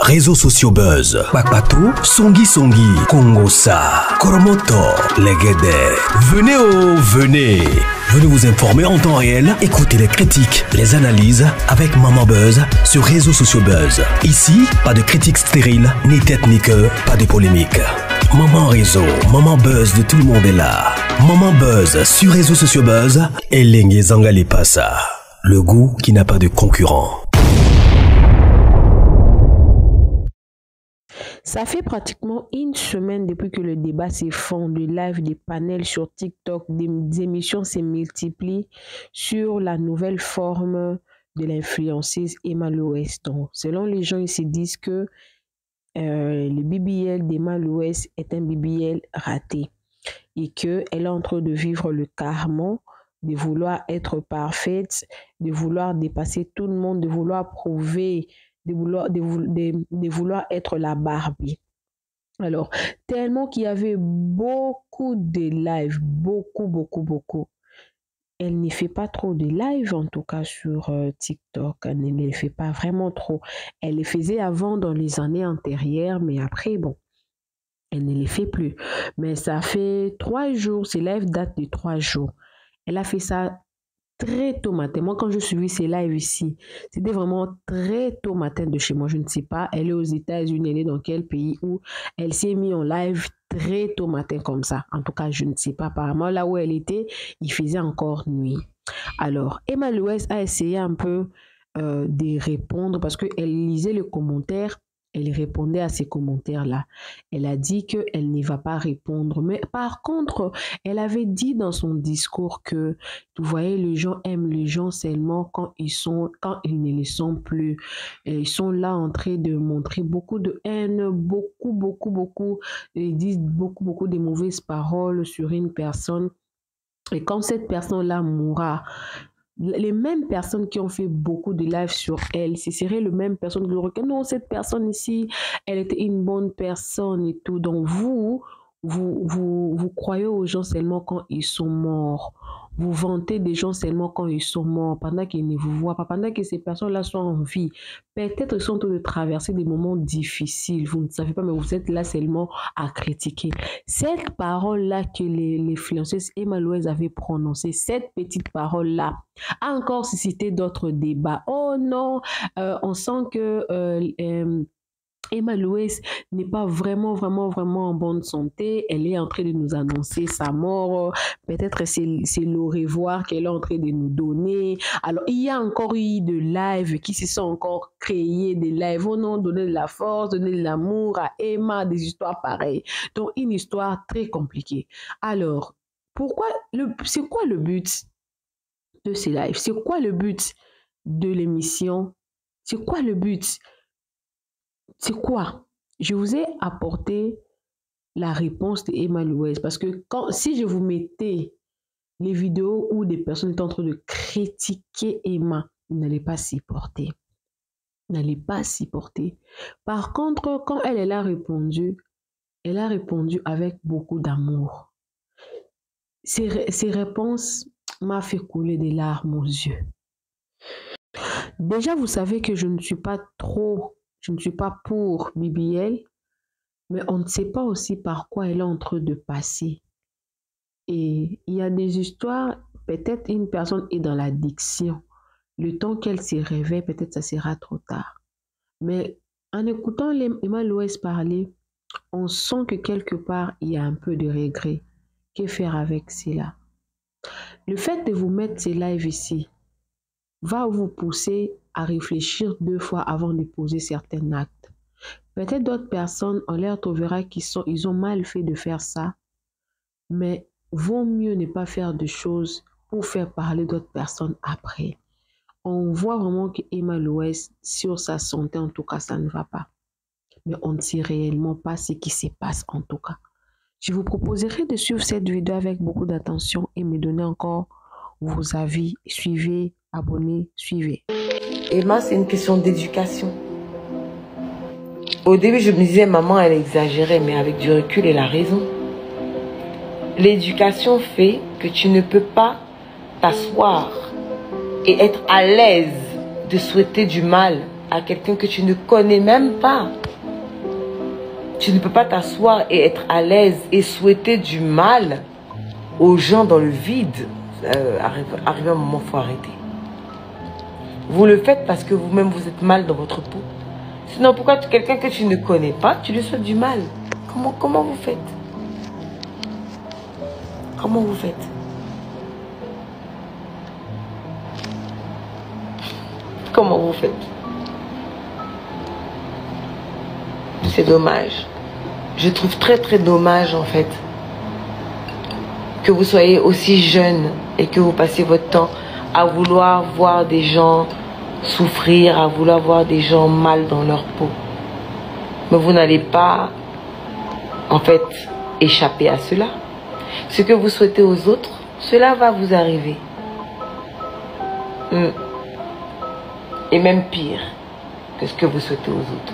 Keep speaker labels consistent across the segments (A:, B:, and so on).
A: Réseaux sociaux buzz. Bakpato, Songi Songi, Kongosa, Koromoto, Legede. Venez. Venez vous informer en temps réel. Écoutez les critiques, les analyses avec Maman Buzz sur Réseaux sociaux buzz. Ici, pas de critiques stériles, ni tête ni queue, pas de polémique. Maman Réseau, Maman Buzz de tout le monde est là. Maman Buzz sur Réseaux sociaux buzz. Et Lengue Zangali Passa. Le goût qui n'a pas de concurrent.
B: Ça fait pratiquement une semaine depuis que le débat s'effondre, des lives, des panels sur TikTok, des émissions se multiplient sur la nouvelle forme de l'influenceuse Emma Louès. Donc, selon les gens, ils se disent que le BBL d'Emma Louès est un BBL raté et qu'elle est en train de vivre le karma, de vouloir être parfaite, de vouloir dépasser tout le monde, de vouloir prouver, de vouloir être la Barbie. Alors, tellement qu'il y avait beaucoup de lives, beaucoup. Elle ne fait pas trop de lives, en tout cas sur TikTok. Elle ne les fait pas vraiment trop. Elle les faisait avant dans les années antérieures, mais après, bon, elle ne les fait plus. Mais ça fait 3 jours, ces lives datent de 3 jours. Elle a fait ça très tôt matin. Moi, quand je suivis ces lives ici, c'était vraiment très tôt matin de chez moi. Je ne sais pas, elle est aux États-Unis, elle est dans quel pays où elle s'est mise en live très tôt matin comme ça. En tout cas, je ne sais pas. Apparemment, là où elle était, il faisait encore nuit. Alors, Emma Louès a essayé un peu de répondre parce qu'elle lisait les commentaires. Elle répondait à ces commentaires-là. Elle a dit qu'elle n'y va pas répondre. Mais par contre, elle avait dit dans son discours que, vous voyez, les gens aiment les gens seulement quand ils ne les sont plus. Ils sont là en train de montrer beaucoup de haine, beaucoup. Ils disent beaucoup de mauvaises paroles sur une personne. Et quand cette personne-là mourra, les mêmes personnes qui ont fait beaucoup de lives sur elle, ce serait les mêmes personnes qui diraient que non, cette personne ici, elle était une bonne personne et tout. Donc vous croyez aux gens seulement quand ils sont morts. Vous vantez des gens seulement quand ils sont morts, pendant qu'ils ne vous voient pas, pendant que ces personnes-là sont en vie. Peut-être qu'ils sont en train de traverser des moments difficiles, vous ne savez pas, mais vous êtes là seulement à critiquer. Cette parole-là que les influenceuses Emma Louès avait prononcée, cette petite parole-là, a encore suscité d'autres débats. Oh non, on sent que Emma Louès n'est pas vraiment en bonne santé. Elle est en train de nous annoncer sa mort. Peut-être c'est le revoir qu'elle est en train de nous donner. Alors, il y a encore eu de lives qui se sont encore créés, des lives. Oh non, donner de la force, donner de l'amour à Emma, des histoires pareilles. Donc, une histoire très compliquée. Alors, c'est quoi le but de ces lives? C'est quoi le but de l'émission? C'est quoi le but? C'est quoi? Je vous ai apporté la réponse de Emma Louès parce que si je vous mettais les vidéos où des personnes étaient en train de critiquer Emma, vous n'allez pas s'y porter. Vous n'allez pas s'y porter. Par contre, quand elle a répondu avec beaucoup d'amour. Ces réponses m'ont fait couler des larmes aux yeux. Déjà, vous savez que je ne suis pas pour BBL, mais on ne sait pas aussi par quoi elle est en train de passer. Et il y a des histoires, peut-être une personne est dans l'addiction. Le temps qu'elle se réveille, peut-être ça sera trop tard. Mais en écoutant Emma Louès parler, on sent que quelque part, il y a un peu de regret. Que faire avec cela? Le fait de vous mettre ces lives ici va vous pousser à réfléchir 2 fois avant de poser certains actes. Peut-être d'autres personnes, on les retrouvera ils ont mal fait de faire ça, mais vaut mieux ne pas faire de choses pour faire parler d'autres personnes après. On voit vraiment que Emma Louès, sur sa santé, en tout cas, ça ne va pas. Mais on ne sait réellement pas ce qui se passe en tout cas. Je vous proposerai de suivre cette vidéo avec beaucoup d'attention et me donner encore vos avis. Suivez, abonnez, suivez.
C: Emma, c'est une question d'éducation. Au début, je me disais, maman, elle exagérait, mais avec du recul, elle a raison. L'éducation fait que tu ne peux pas t'asseoir et être à l'aise de souhaiter du mal à quelqu'un que tu ne connais même pas. Tu ne peux pas t'asseoir et être à l'aise et souhaiter du mal aux gens dans le vide. Arrivé un moment, il faut arrêter. Vous le faites parce que vous-même, vous êtes mal dans votre peau. Sinon, pourquoi quelqu'un que tu ne connais pas, tu lui souhaites du mal? Comment vous faites? Comment vous faites? Comment vous faites? C'est dommage. Je trouve très très dommage en fait que vous soyez aussi jeune et que vous passez votre temps à vouloir voir des gens souffrir, à vouloir voir des gens mal dans leur peau. Mais vous n'allez pas en fait échapper à cela. Ce que vous souhaitez aux autres, cela va vous arriver. Et même pire que ce que vous souhaitez aux autres.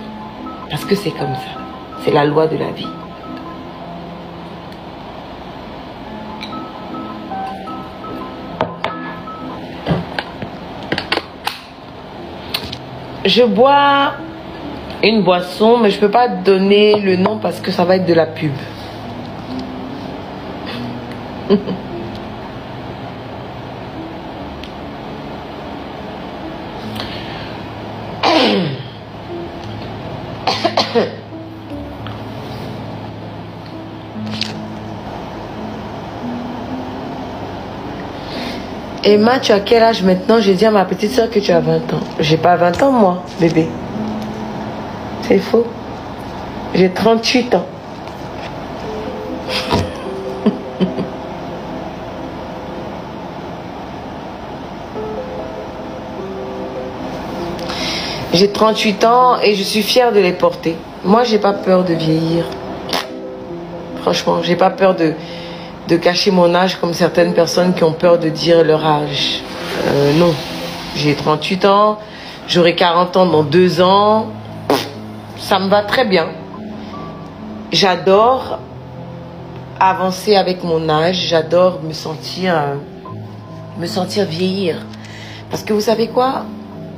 C: Parce que c'est comme ça. C'est la loi de la vie. Je bois une boisson, mais je ne peux pas donner le nom parce que ça va être de la pub. Emma, tu as quel âge maintenant? J'ai dit à ma petite soeur que tu as 20 ans. J'ai pas 20 ans moi, bébé. C'est faux. J'ai 38 ans. J'ai 38 ans et je suis fière de les porter. Moi, j'ai pas peur de vieillir. Franchement, j'ai pas peur de cacher mon âge comme certaines personnes qui ont peur de dire leur âge. Non, j'ai 38 ans, j'aurai 40 ans dans 2 ans. Ça me va très bien. J'adore avancer avec mon âge, j'adore me sentir vieillir. Parce que vous savez quoi?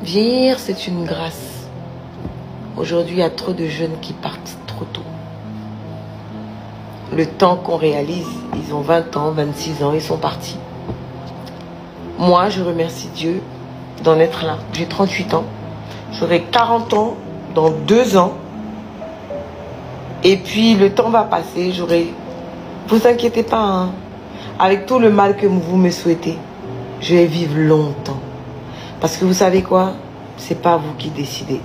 C: Vieillir, c'est une grâce. Aujourd'hui, il y a trop de jeunes qui partent trop tôt. Le temps qu'on réalise, ils ont 20 ans, 26 ans, ils sont partis. Moi, je remercie Dieu d'en être là. J'ai 38 ans. J'aurai 40 ans dans 2 ans. Et puis, le temps va passer. Vous inquiétez pas, hein. Avec tout le mal que vous me souhaitez, je vais vivre longtemps. Parce que vous savez quoi? C'est pas vous qui décidez.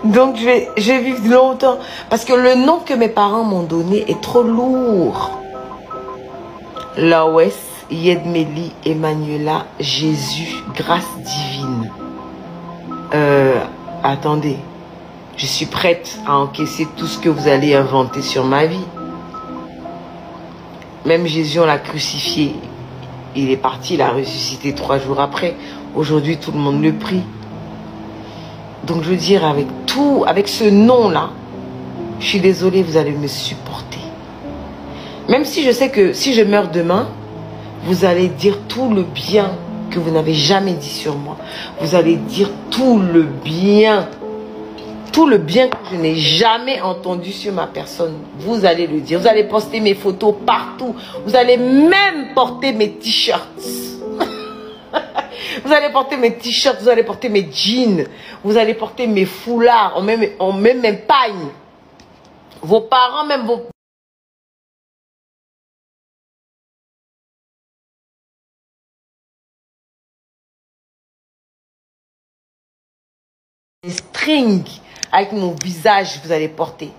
C: Donc je vais vivre longtemps. Parce que le nom que mes parents m'ont donné est trop lourd. Lawes, Yedmeli, Emmanuela, Jésus, grâce divine. Attendez. Je suis prête à encaisser tout ce que vous allez inventer sur ma vie. Même Jésus, on l'a crucifié. Il est parti, il a ressuscité 3 jours après. Aujourd'hui, tout le monde le prie. Donc je veux dire, avec ce nom-là, je suis désolée, vous allez me supporter. Même si je sais que si je meurs demain, vous allez dire tout le bien que vous n'avez jamais dit sur moi. Vous allez dire tout le bien que je n'ai jamais entendu sur ma personne. Vous allez le dire. Vous allez poster mes photos partout. Vous allez même porter mes t-shirts. Vous allez porter mes t-shirts, vous allez porter mes jeans, vous allez porter mes foulards, on met mes pagnes. Vos parents, même vos... strings avec mon visage, vous allez porter.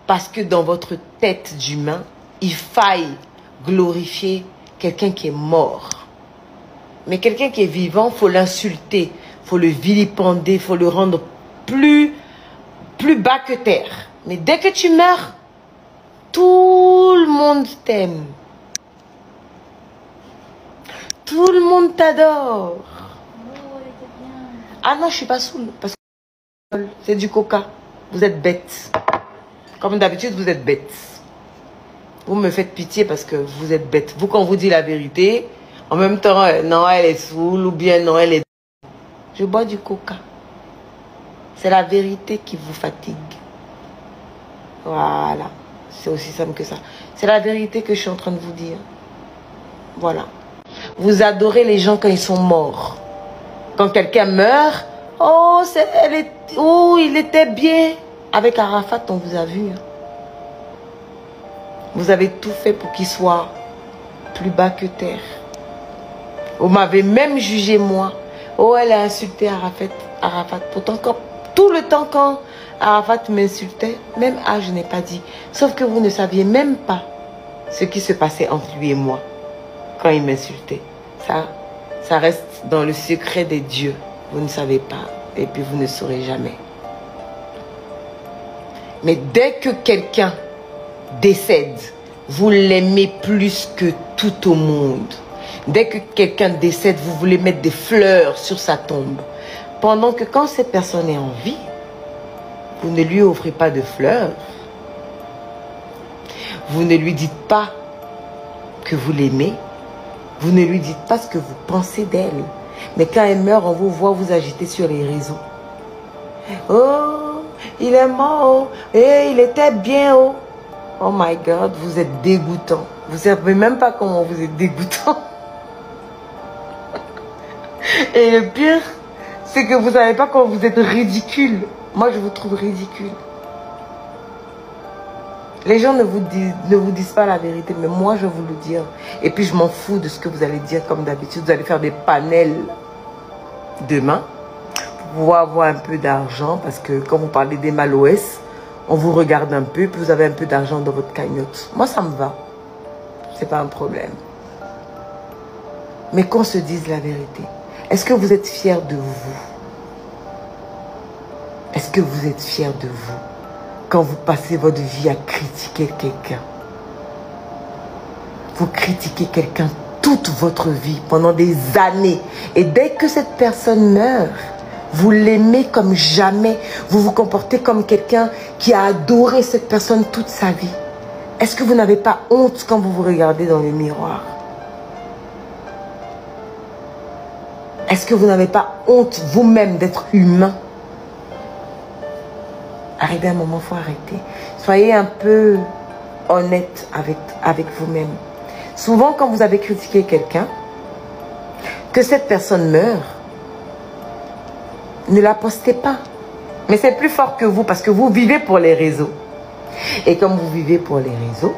C: Parce que dans votre tête d'humain, il faille glorifier quelqu'un qui est mort. Mais quelqu'un qui est vivant, il faut l'insulter, il faut le vilipender, il faut le rendre plus bas que terre. Mais dès que tu meurs, tout le monde t'aime. Tout le monde t'adore. Ah non, je suis pas saoule. Parce que c'est du coca. Vous êtes bêtes. Comme d'habitude, vous êtes bêtes. Vous me faites pitié parce que vous êtes bêtes. Vous, quand on vous dit la vérité, En même temps, non, elle est saoule ou bien non, elle est... Je bois du coca. C'est la vérité qui vous fatigue. Voilà. C'est aussi simple que ça. C'est la vérité que je suis en train de vous dire. Voilà. Vous adorez les gens quand ils sont morts. Quand quelqu'un meurt, oh, il était bien. Avec Arafat, on vous a vu. Vous avez tout fait pour qu'il soit plus bas que terre. Vous m'avez même jugé, moi. Oh, elle a insulté Arafat. Pourtant, tout le temps, quand Arafat m'insultait, même je n'ai pas dit. Sauf que vous ne saviez même pas ce qui se passait entre lui et moi quand il m'insultait. Ça reste dans le secret des dieux. Vous ne savez pas. Et puis vous ne saurez jamais. Mais dès que quelqu'un décède, vous l'aimez plus que tout au monde. Dès que quelqu'un décède, vous voulez mettre des fleurs sur sa tombe. Pendant que quand cette personne est en vie, vous ne lui offrez pas de fleurs. Vous ne lui dites pas que vous l'aimez. Vous ne lui dites pas ce que vous pensez d'elle. Mais quand elle meurt, on vous voit vous agiter sur les réseaux. Oh, il est mort. Et il était bien. Oh, oh my God, vous êtes dégoûtant. Vous ne savez même pas comment vous êtes dégoûtant. Et le pire, c'est que vous ne savez pas comment vous êtes ridicule. Moi, je vous trouve ridicule. Les gens ne vous disent pas la vérité, mais moi, je vais vous le dire. Et puis, je m'en fous de ce que vous allez dire comme d'habitude. Vous allez faire des panels demain pour pouvoir avoir un peu d'argent. Parce que quand vous parlez des Maloès, on vous regarde un peu, puis vous avez un peu d'argent dans votre cagnotte. Moi, ça me va. C'est pas un problème. Mais qu'on se dise la vérité. Est-ce que vous êtes fiers de vous? Est-ce que vous êtes fiers de vous quand vous passez votre vie à critiquer quelqu'un? Vous critiquez quelqu'un toute votre vie, pendant des années. Et dès que cette personne meurt, vous l'aimez comme jamais. Vous vous comportez comme quelqu'un qui a adoré cette personne toute sa vie. Est-ce que vous n'avez pas honte quand vous vous regardez dans le miroir? Est-ce que vous n'avez pas honte vous-même d'être humain? Arrivé à un moment, il faut arrêter. Soyez un peu honnête avec vous-même. Souvent, quand vous avez critiqué quelqu'un, que cette personne meurt, ne la postez pas. Mais c'est plus fort que vous parce que vous vivez pour les réseaux. Et comme vous vivez pour les réseaux,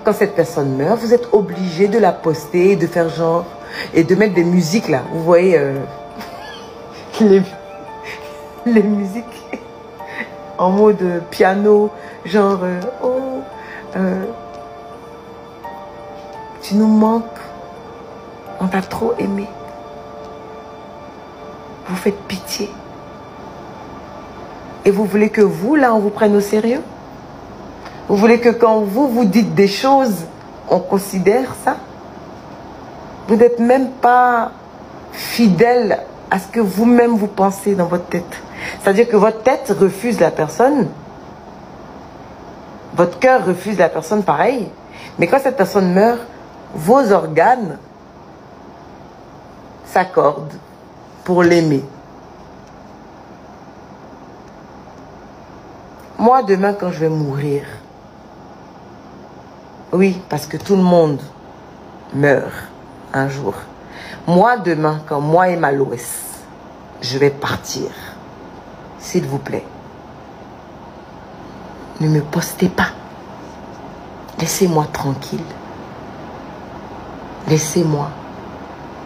C: quand cette personne meurt, vous êtes obligé de la poster, de faire genre, et de mettre des musiques là. Vous voyez les musiques en mode piano, genre tu nous manques, on t'a trop aimé, vous faites pitié. Et vous voulez que vous, là, on vous prenne au sérieux? Vous voulez que quand vous dites des choses, on considère ça? Vous n'êtes même pas fidèle à ce que vous-même vous pensez dans votre tête. C'est-à-dire que votre tête refuse la personne. Votre cœur refuse la personne pareil. Mais quand cette personne meurt, vos organes s'accordent pour l'aimer. Moi, demain, quand je vais mourir, oui, parce que tout le monde meurt un jour. Moi, demain, quand moi et Maloès, je vais partir, s'il vous plaît, ne me postez pas. Laissez-moi tranquille. Laissez-moi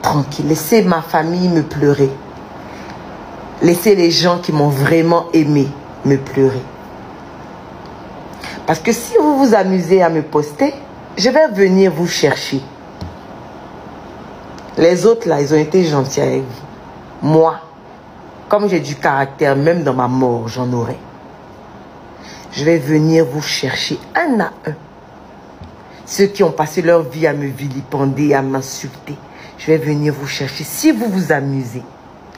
C: tranquille. Laissez ma famille me pleurer. Laissez les gens qui m'ont vraiment aimé me pleurer. Parce que si vous vous amusez à me poster, je vais venir vous chercher. Les autres, là, ils ont été gentils avec vous. Moi, comme j'ai du caractère, même dans ma mort, j'en aurai. Je vais venir vous chercher un à un. Ceux qui ont passé leur vie à me vilipender, à m'insulter, je vais venir vous chercher. Si vous vous amusez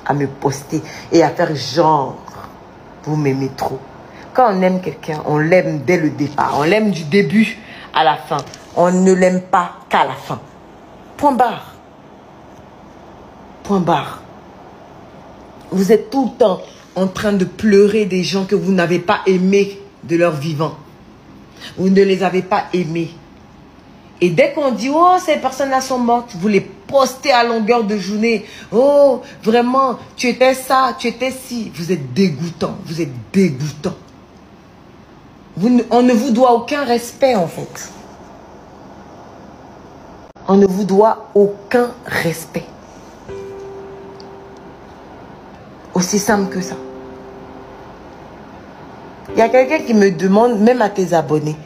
C: à me poster et à faire genre, vous m'aimez trop. Quand on aime quelqu'un, on l'aime dès le départ. On l'aime du début à la fin. On ne l'aime pas qu'à la fin. Point barre. Point barre. Vous êtes tout le temps en train de pleurer des gens que vous n'avez pas aimés de leur vivant. Vous ne les avez pas aimés. Et dès qu'on dit, oh, ces personnes-là sont mortes, vous les postez à longueur de journée. Oh, vraiment, tu étais ça, tu étais ci. Vous êtes dégoûtant, vous êtes dégoûtant. On ne vous doit aucun respect, en fait. On ne vous doit aucun respect. Aussi simple que ça. Il y a quelqu'un qui me demande, même à tes abonnés.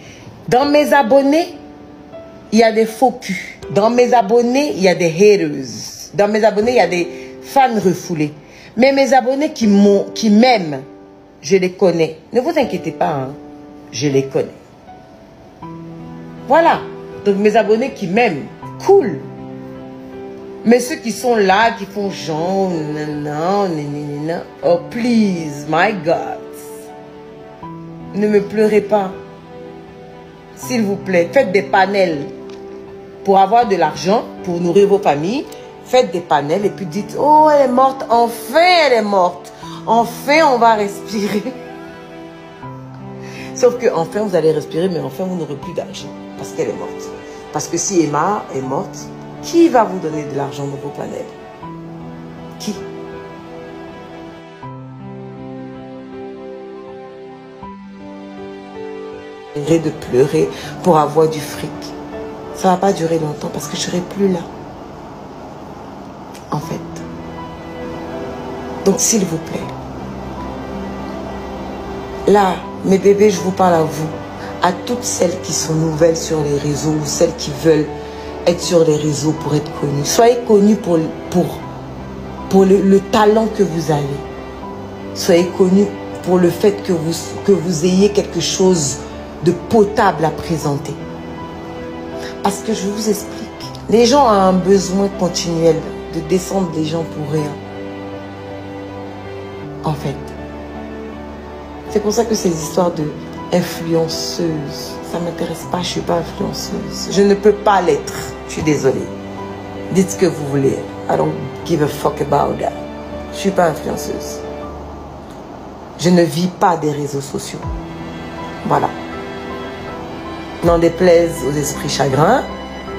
C: Dans mes abonnés, il y a des faux culs. Dans mes abonnés, il y a des haters. Dans mes abonnés, il y a des fans refoulés. Mais mes abonnés qui m'aiment, je les connais. Ne vous inquiétez pas, hein. Je les connais. Voilà. Donc mes abonnés qui m'aiment, cool. Mais ceux qui sont là, qui font genre, non, oh please, my God. Ne me pleurez pas. S'il vous plaît, faites des panels pour avoir de l'argent, pour nourrir vos familles. Faites des panels et puis dites, oh, elle est morte, enfin elle est morte. Enfin on va respirer. Sauf que enfin vous allez respirer, mais enfin vous n'aurez plus d'argent parce qu'elle est morte. Parce que si Emma est morte, qui va vous donner de l'argent dans vos panels? Qui? De pleurer pour avoir du fric. Ça va pas durer longtemps parce que je serai plus là. En fait. Donc s'il vous plaît. Là, mes bébés, je vous parle à vous. À toutes celles qui sont nouvelles sur les réseaux ou celles qui veulent être sur les réseaux pour être connues. Soyez connues pour le talent que vous avez. Soyez connues pour le fait que vous ayez quelque chose de potable à présenter. Parce que je vous explique, les gens ont un besoin continuel de descendre les gens pour rien. En fait. C'est pour ça que ces histoires de influenceuse, ça ne m'intéresse pas, je ne suis pas influenceuse. Je ne peux pas l'être, je suis désolée. Dites ce que vous voulez. I don't give a fuck about that. Je ne suis pas influenceuse. Je ne vis pas des réseaux sociaux. Voilà. N'en déplaise aux esprits chagrins,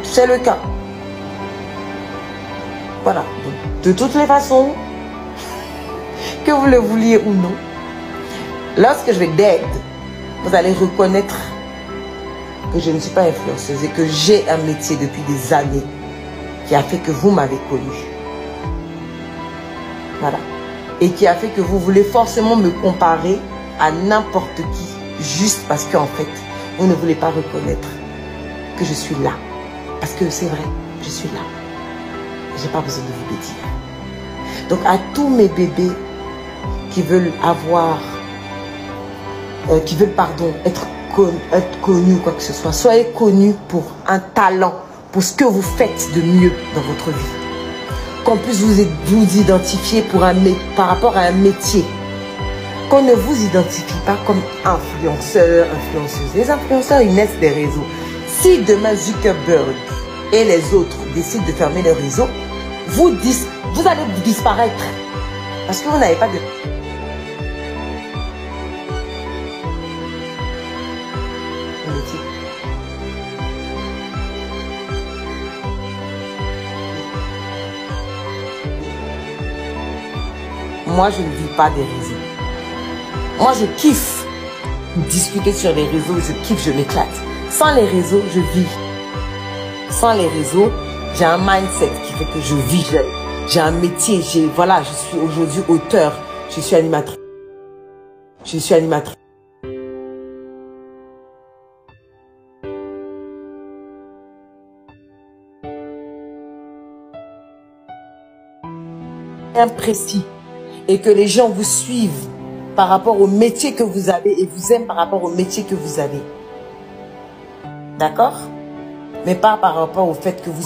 C: c'est le cas. Voilà. De toutes les façons, que vous le vouliez ou non, lorsque je vais dead, vous allez reconnaître que je ne suis pas influenceuse et que j'ai un métier depuis des années qui a fait que vous m'avez connue. Voilà. Et qui a fait que vous voulez forcément me comparer à n'importe qui, juste parce qu'en fait, vous ne voulez pas reconnaître que je suis là. Parce que c'est vrai, je suis là. Je n'ai pas besoin de vous le dire. Donc à tous mes bébés qui veulent avoir, être connus, quoi que ce soit, soyez connus pour un talent, pour ce que vous faites de mieux dans votre vie. Qu'on puisse vous identifier par rapport à un métier. Qu'on ne vous identifie pas comme influenceur, influenceuse. Les influenceurs, ils naissent des réseaux. Si demain Zuckerberg et les autres décident de fermer les réseaux, vous allez disparaître. Parce que vous n'avez pas de... métier. Moi, je ne vis pas des réseaux. Moi, je kiffe discuter sur les réseaux, je kiffe, je m'éclate. Sans les réseaux, je vis. Sans les réseaux, j'ai un mindset qui fait que je vis. J'ai un métier, voilà, je suis aujourd'hui auteur, je suis animatrice. Je suis animatrice. Précis et que les gens vous suivent par rapport au métier que vous avez et vous aiment par rapport au métier que vous avez. D'accord? Mais pas par rapport au fait que vous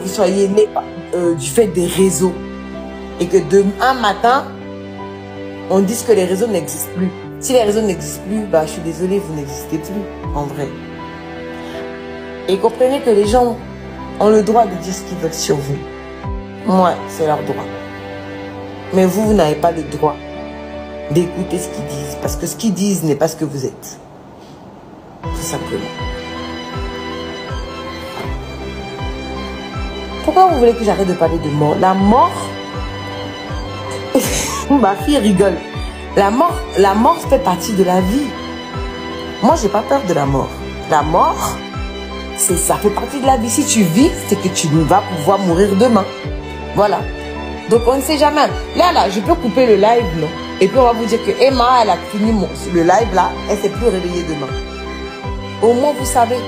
C: soyez né du fait des réseaux et que demain matin on dise que les réseaux n'existent plus. Si les réseaux n'existent plus, bah je suis désolée, vous n'existez plus en vrai. Et comprenez que les gens ont le droit de dire ce qu'ils veulent sur vous. Ouais, c'est leur droit. Mais vous n'avez pas le droit d'écouter ce qu'ils disent. Parce que ce qu'ils disent n'est pas ce que vous êtes. Tout simplement. Pourquoi vous voulez que j'arrête de parler de mort? La mort... Ma fille rigole. La mort fait partie de la vie. Moi, j'ai pas peur de la mort. La mort, ça fait partie de la vie. Si tu vis, c'est que tu vas pouvoir mourir demain. Voilà. Donc, on ne sait jamais. Là, je peux couper le live, non? Et puis, on va vous dire que Emma, elle a fini le live, là. Elle ne s'est plus réveillée demain. Au moins, vous savez.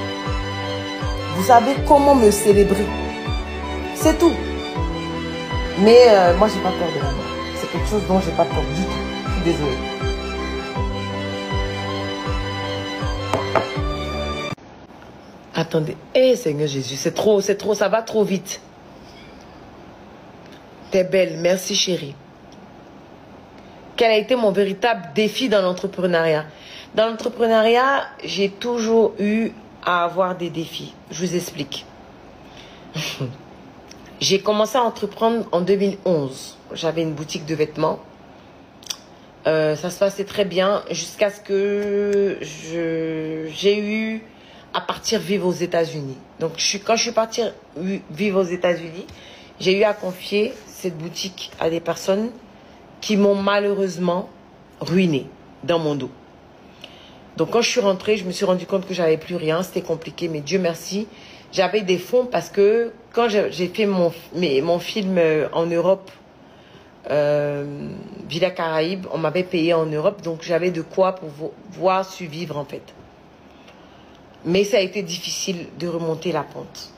C: Vous savez comment me célébrer. C'est tout. Mais moi, j'ai pas peur de la mort. C'est quelque chose dont j'ai pas peur du tout. Je suis désolée. Attendez. Seigneur Jésus, c'est trop, ça va trop vite. T'es belle, merci chérie. Quel a été mon véritable défi dans l'entrepreneuriat? Dans l'entrepreneuriat, j'ai toujours eu à avoir des défis. Je vous explique. J'ai commencé à entreprendre en 2011. J'avais une boutique de vêtements. Ça se passait très bien jusqu'à ce que j'ai eu à partir vivre aux États-Unis. Donc, quand je suis partie vivre aux États-Unis, j'ai eu à confier cette boutique à des personnes qui m'ont malheureusement ruinée dans mon dos. Donc, quand je suis rentrée, je me suis rendu compte que j'avais plus rien. C'était compliqué, mais Dieu merci, j'avais des fonds parce que quand j'ai fait mon film en Europe, Villa Caraïbes, on m'avait payé en Europe, donc j'avais de quoi pouvoir survivre en fait. Mais ça a été difficile de remonter la pente.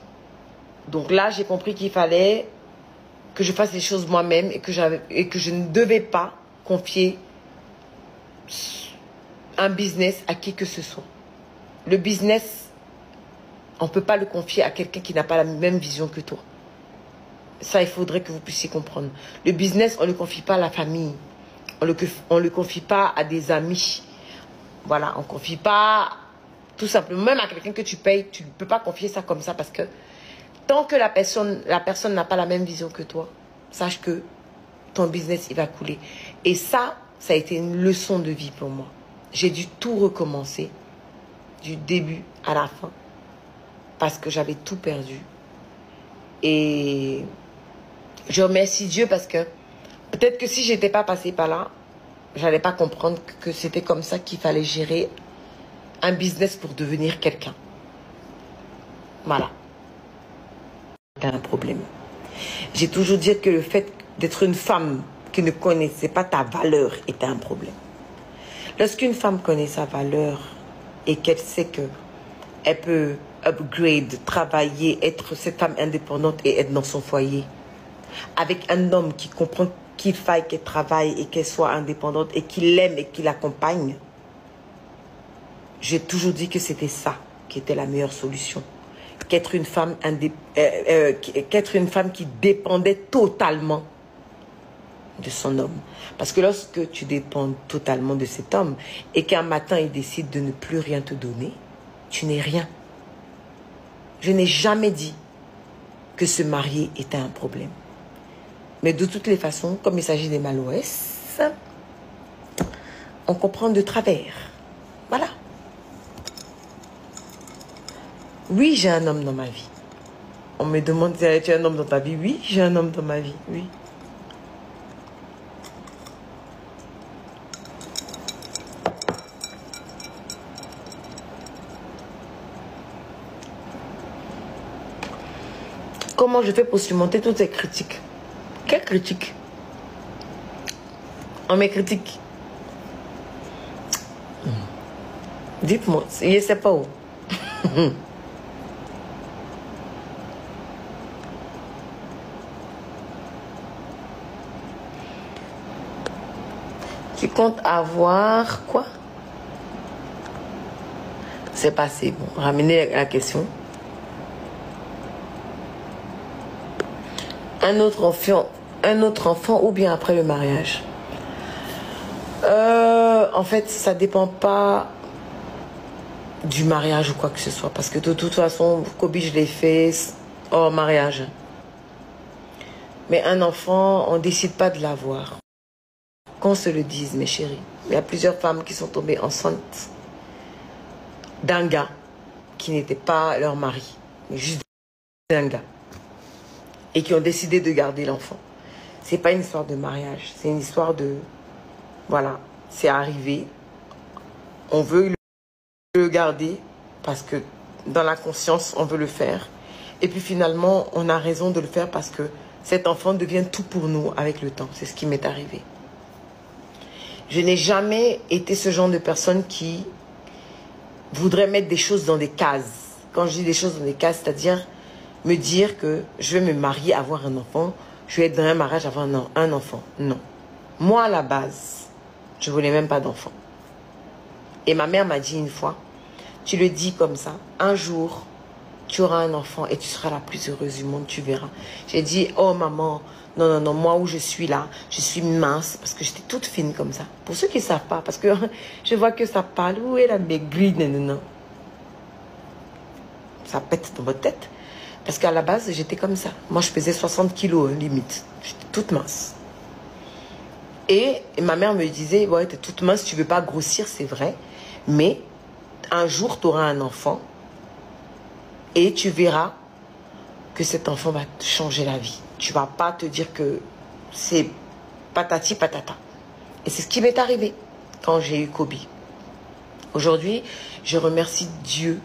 C: Donc là, j'ai compris qu'il fallait que je fasse les choses moi-même et que je ne devais pas confier un business à qui que ce soit. Le business, on ne peut pas le confier à quelqu'un qui n'a pas la même vision que toi. Ça, il faudrait que vous puissiez comprendre. Le business, on ne le confie pas à la famille. On ne le confie pas à des amis. Voilà, on ne confie pas... Tout simplement, même à quelqu'un que tu payes, tu ne peux pas confier ça comme ça parce que tant que la personne n'a pas la même vision que toi, sache que ton business, il va couler. Et ça a été une leçon de vie pour moi. J'ai dû tout recommencer du début à la fin parce que j'avais tout perdu. Et je remercie Dieu parce que peut-être que si je n'étais pas passée par là, je n'allais pas comprendre que c'était comme ça qu'il fallait gérer un business pour devenir quelqu'un. Voilà. C'est un problème. J'ai toujours dit que le fait d'être une femme qui ne connaissait pas ta valeur était un problème. Lorsqu'une femme connaît sa valeur et qu'elle sait qu'elle peut upgrade, travailler, être cette femme indépendante et être dans son foyer, avec un homme qui comprend qu'il faille qu'elle travaille et qu'elle soit indépendante et qu'il l'aime et qu'il l'accompagne, j'ai toujours dit que c'était ça qui était la meilleure solution. Qu'être une femme qui dépendait totalement de son homme. Parce que lorsque tu dépends totalement de cet homme et qu'un matin il décide de ne plus rien te donner, tu n'es rien. Je n'ai jamais dit que se marier était un problème. Mais de toutes les façons, comme il s'agit des Malouès, on comprend de travers. Voilà. Oui, j'ai un homme dans ma vie. On me demande si tu as un homme dans ta vie. Oui, j'ai un homme dans ma vie. Oui. Comment je fais pour surmonter toutes ces critiques? Quelles critiques? On me critique. Dites-moi, je ne sais pas où. Tu comptes avoir quoi? C'est passé. Bon, ramenez la question. Un autre enfant ou bien après le mariage? En fait, ça dépend pas du mariage ou quoi que ce soit. Parce que de toute façon, Kobe, je l'ai fait hors mariage. Mais un enfant, on ne décide pas de l'avoir. Qu'on se le dise, mes chéris. Il y a plusieurs femmes qui sont tombées enceintes d'un gars qui n'était pas leur mari, mais juste d'un gars. Et qui ont décidé de garder l'enfant. C'est pas une histoire de mariage, c'est une histoire de... Voilà, c'est arrivé. On veut le garder parce que dans la conscience, on veut le faire. Et puis finalement, on a raison de le faire parce que cet enfant devient tout pour nous avec le temps. C'est ce qui m'est arrivé. Je n'ai jamais été ce genre de personne qui voudrait mettre des choses dans des cases. Quand je dis des choses dans des cases, c'est-à-dire me dire que je vais me marier, avoir un enfant, je vais être dans un mariage, avoir un enfant. Non. Moi, à la base, je ne voulais même pas d'enfant. Et ma mère m'a dit une fois, tu le dis comme ça, un jour, tu auras un enfant et tu seras la plus heureuse du monde, tu verras. J'ai dit, oh maman, non, non, non, moi où je suis là, je suis mince, parce que j'étais toute fine comme ça. Pour ceux qui ne savent pas, parce que je vois que ça parle, où est la maigrie, non, non, non. Ça pète dans votre tête. Parce qu'à la base, j'étais comme ça. Moi, je pesais 60 kilos, limite. J'étais toute mince. Et ma mère me disait, ouais, t'es toute mince, tu ne veux pas grossir, c'est vrai. Mais un jour, tu auras un enfant et tu verras que cet enfant va te changer la vie. Tu ne vas pas te dire que c'est patati patata. Et c'est ce qui m'est arrivé quand j'ai eu Kobe. Aujourd'hui, je remercie Dieu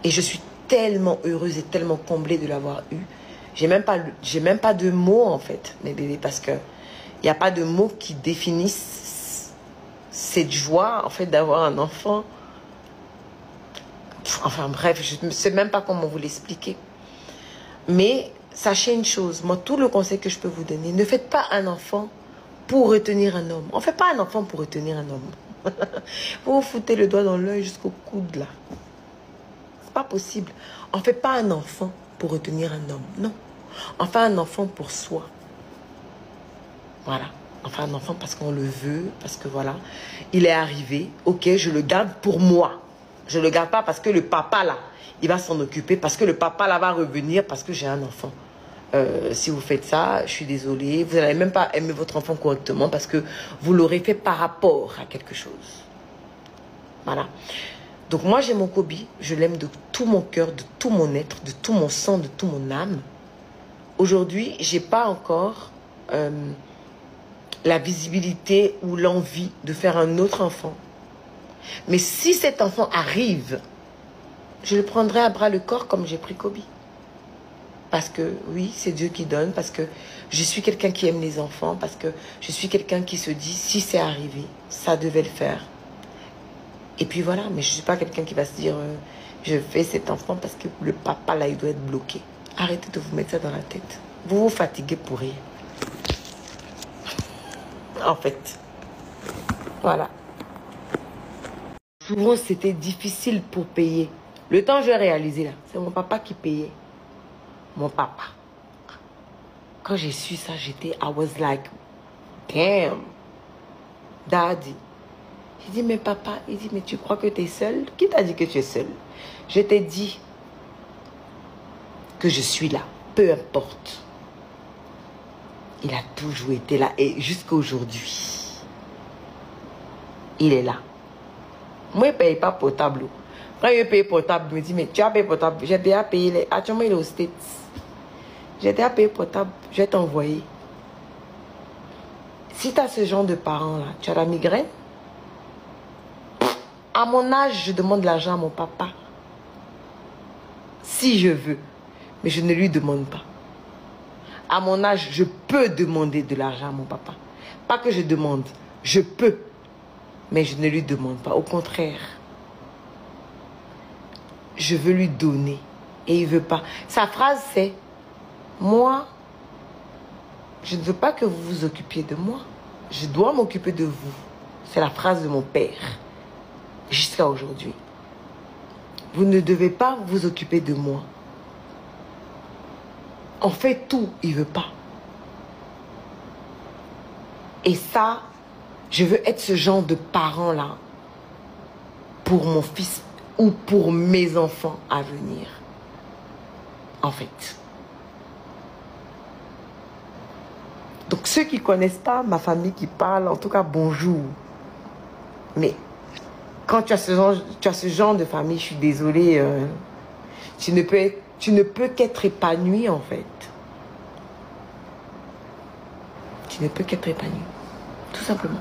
C: et je suis tellement heureuse et tellement comblée de l'avoir eu. J'ai même pas de mots en fait, mes bébés, parce que il n'y a pas de mots qui définissent cette joie en fait d'avoir un enfant. Enfin bref, je ne sais même pas comment vous l'expliquer. Mais sachez une chose, moi tout le conseil que je peux vous donner, ne faites pas un enfant pour retenir un homme. On ne fait pas un enfant pour retenir un homme. Vous vous foutez le doigt dans l'œil jusqu'au coude là. C'est pas possible. On ne fait pas un enfant pour retenir un homme. Non. On fait un enfant pour soi. Voilà. On fait un enfant parce qu'on le veut, parce que voilà, il est arrivé. Ok, je le garde pour moi. Je ne le garde pas parce que le papa là, il va s'en occuper, parce que le papa là va revenir, parce que j'ai un enfant. Si vous faites ça, je suis désolée. Vous n'allez même pas aimer votre enfant correctement parce que vous l'aurez fait par rapport à quelque chose. Voilà. Donc moi j'ai mon Kobe, je l'aime de tout mon cœur, de tout mon être, de tout mon sang, de tout mon âme. Aujourd'hui, j'ai pas encore la visibilité ou l'envie de faire un autre enfant. Mais si cet enfant arrive, je le prendrai à bras le corps comme j'ai pris Kobe. Parce que oui, c'est Dieu qui donne, parce que je suis quelqu'un qui aime les enfants, parce que je suis quelqu'un qui se dit, si c'est arrivé, ça devait le faire. Et puis voilà, mais je ne suis pas quelqu'un qui va se dire, je fais cet enfant parce que le papa là, il doit être bloqué. Arrêtez de vous mettre ça dans la tête. Vous vous fatiguez pour rien. En fait. Voilà. Souvent, c'était difficile pour payer. Le temps, je vais réaliser là, c'est mon papa qui payait. Mon papa. Quand j'ai su ça, j'étais, I was like, damn, daddy. J'ai dit, mais papa, il dit, mais tu crois que tu es seul? Qui t'a dit que tu es seul? Je t'ai dit que je suis là, peu importe. Il a toujours été là et jusqu'à aujourd'hui, il est là. Moi, je ne paye pas portable. Quand je paye portable, je me dis, mais tu as payé portable? J'ai déjà payé les... Actuellement, il est aux States. J'ai déjà payé portable, je vais t'envoyer. Si tu as ce genre de parents-là, tu as la migraine? À mon âge, je demande l'argent à mon papa. Si je veux. Mais je ne lui demande pas. À mon âge, je peux demander de l'argent à mon papa. Pas que je demande. Je peux. Mais je ne lui demande pas. Au contraire. Je veux lui donner. Et il ne veut pas. Sa phrase, c'est... Moi, je ne veux pas que vous vous occupiez de moi. Je dois m'occuper de vous. C'est la phrase de mon père. Jusqu'à aujourd'hui. Vous ne devez pas vous occuper de moi. On fait tout, il ne veut pas. Et ça, je veux être ce genre de parent-là pour mon fils ou pour mes enfants à venir. En fait. ceux qui ne connaissent pas ma famille qui parle, en tout cas, bonjour. Mais quand tu as ce genre de famille, je suis désolée, tu ne peux qu'être épanoui, en fait. Tu ne peux qu'être épanoui. Tout simplement.